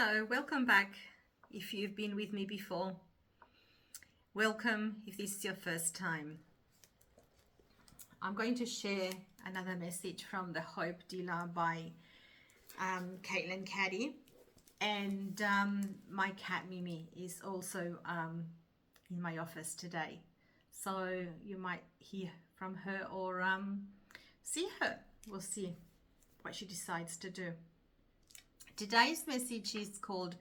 Hello, welcome back. If you've been with me before, welcome if this is your first time. I'm going to share another message from The Hope Dealer by Caitlin Caddy. And my cat Mimi is also in my office today. So you might hear from her or see her. We'll see what she decides to do. Today's message is called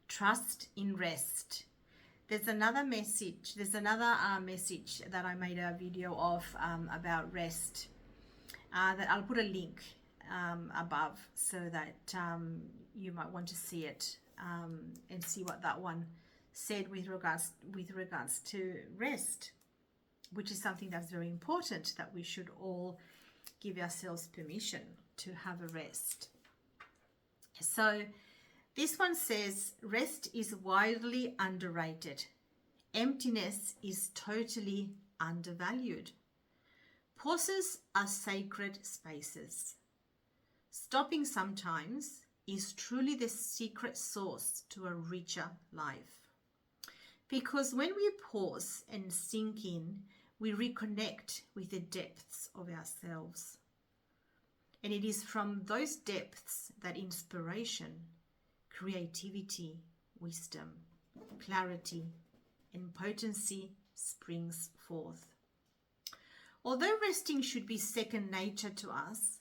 Trust in Rest. There's another message that I made a video of about rest that I'll put a link above so that you might want to see it and see what that one said with regards to rest, which is something that's very important, that we should all give ourselves permission to have a rest. So this one says, rest is wildly underrated. Emptiness is totally undervalued. Pauses are sacred spaces. Stopping sometimes is truly the secret sauce to a richer life. Because when we pause and sink in, we reconnect with the depths of ourselves. And it is from those depths that inspiration, creativity, wisdom, clarity, and potency springs forth. Although resting should be second nature to us,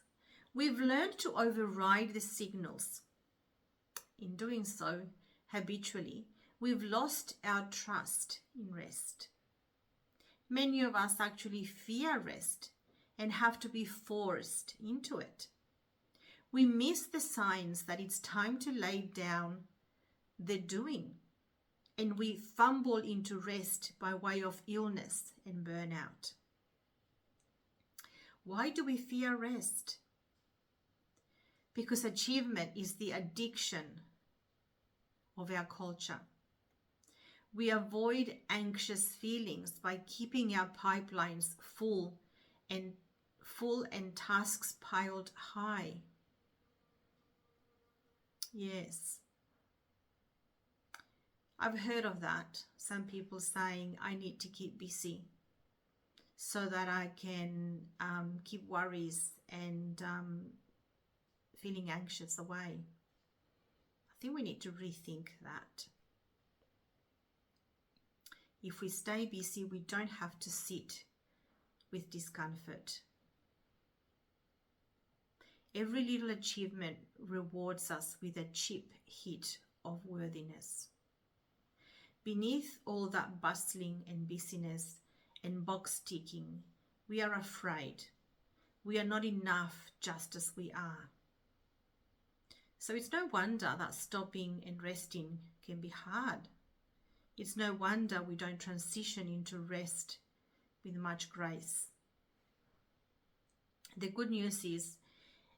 we've learned to override the signals. In doing so, habitually, we've lost our trust in rest. Many of us actually fear rest and have to be forced into it. We miss the signs that it's time to lay down the doing, and we fumble into rest by way of illness and burnout. Why do we fear rest? Because achievement is the addiction of our culture. We avoid anxious feelings by keeping our pipelines full and tasks piled high. Yes. I've heard of that. Some people saying, I need to keep busy so that I can keep worries and feeling anxious away. I think we need to rethink that. If we stay busy, we don't have to sit with discomfort. Every little achievement rewards us with a cheap hit of worthiness. Beneath all that bustling and busyness and box ticking, we are afraid. We are not enough just as we are. So it's no wonder that stopping and resting can be hard. It's no wonder we don't transition into rest with much grace. The good news is,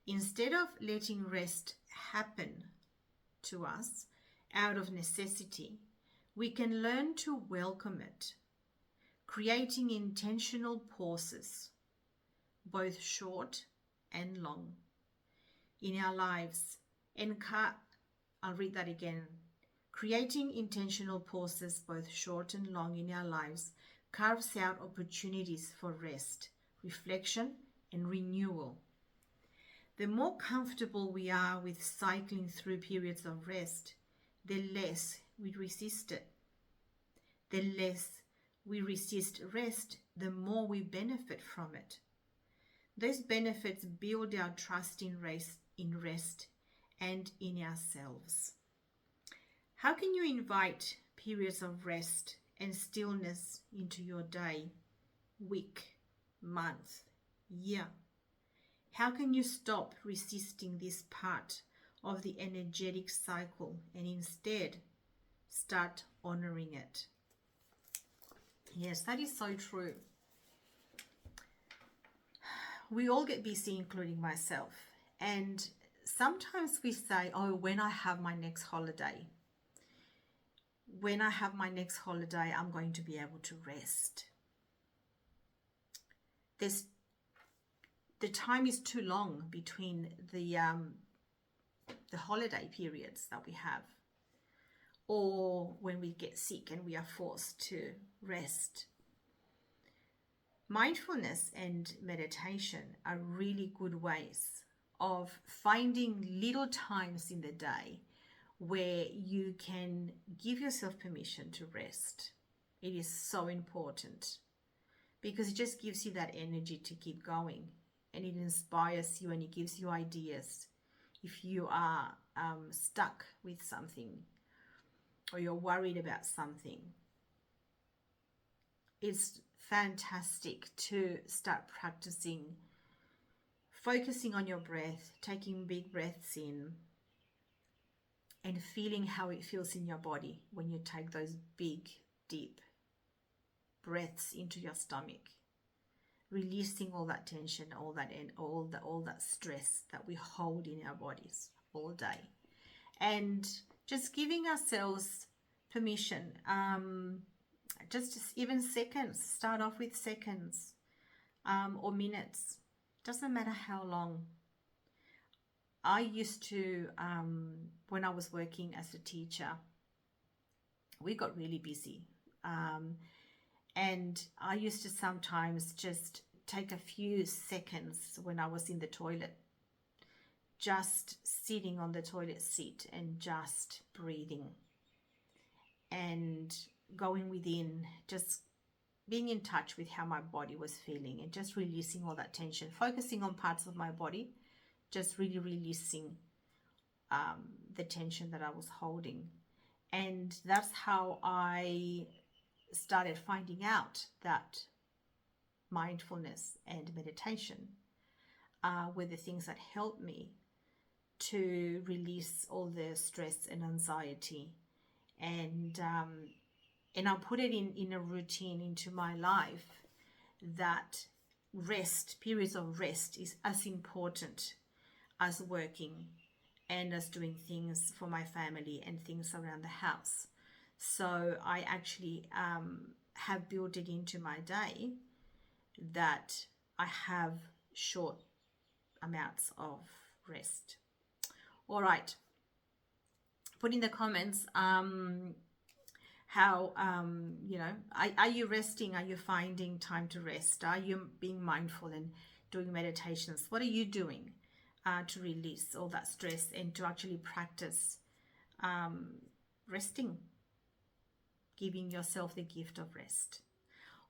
instead of letting rest happen to us out of necessity, we can learn to welcome it, creating intentional pauses, both short and long, in our lives. I'll read that again. Creating intentional pauses, both short and long, in our lives carves out opportunities for rest, reflection, and renewal. The more comfortable we are with cycling through periods of rest, the less we resist it. The less we resist rest, the more we benefit from it. Those benefits build our trust in rest and in ourselves. How can you invite periods of rest and stillness into your day, week, month, year? How can you stop resisting this part of the energetic cycle and instead start honoring it? Yes, that is so true. We all get busy, including myself. And sometimes we say, oh, when I have my next holiday, I'm going to be able to rest. The time is too long between the holiday periods that we have. or when we get sick and we are forced to rest. Mindfulness and meditation are really good ways of finding little times in the day where you can give yourself permission to rest. It is so important because it just gives you that energy to keep going, and it inspires you and it gives you ideas. If you are stuck with something or you're worried about something, it's fantastic to start practicing focusing on your breath, taking big breaths in and feeling how it feels in your body when you take those big, deep breaths into your stomach, releasing all that tension, all that stress that we hold in our bodies all day, and just giving ourselves permission. Just even seconds. Start off with seconds or minutes. Doesn't matter how long. I used to, when I was working as a teacher, we got really busy. And I used to sometimes just take a few seconds when I was in the toilet, just sitting on the toilet seat and just breathing and going within, just being in touch with how my body was feeling and just releasing all that tension, focusing on parts of my body, just really releasing the tension that I was holding. And that's how I started finding out that mindfulness and meditation were the things that helped me to release all the stress and anxiety, and I put it in a routine into my life that rest, periods of rest, is as important as working and as doing things for my family and things around the house. So I actually have built it into my day that I have short amounts of rest. All right. Put in the comments how, are you resting? Are you finding time to rest? Are you being mindful and doing meditations? What are you doing to release all that stress and to actually practice resting, giving yourself the gift of rest?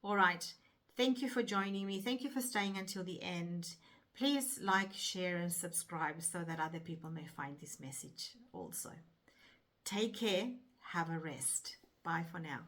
All right. Thank you for joining me. Thank you for staying until the end. Please like, share, and subscribe so that other people may find this message also. Take care. Have a rest. Bye for now.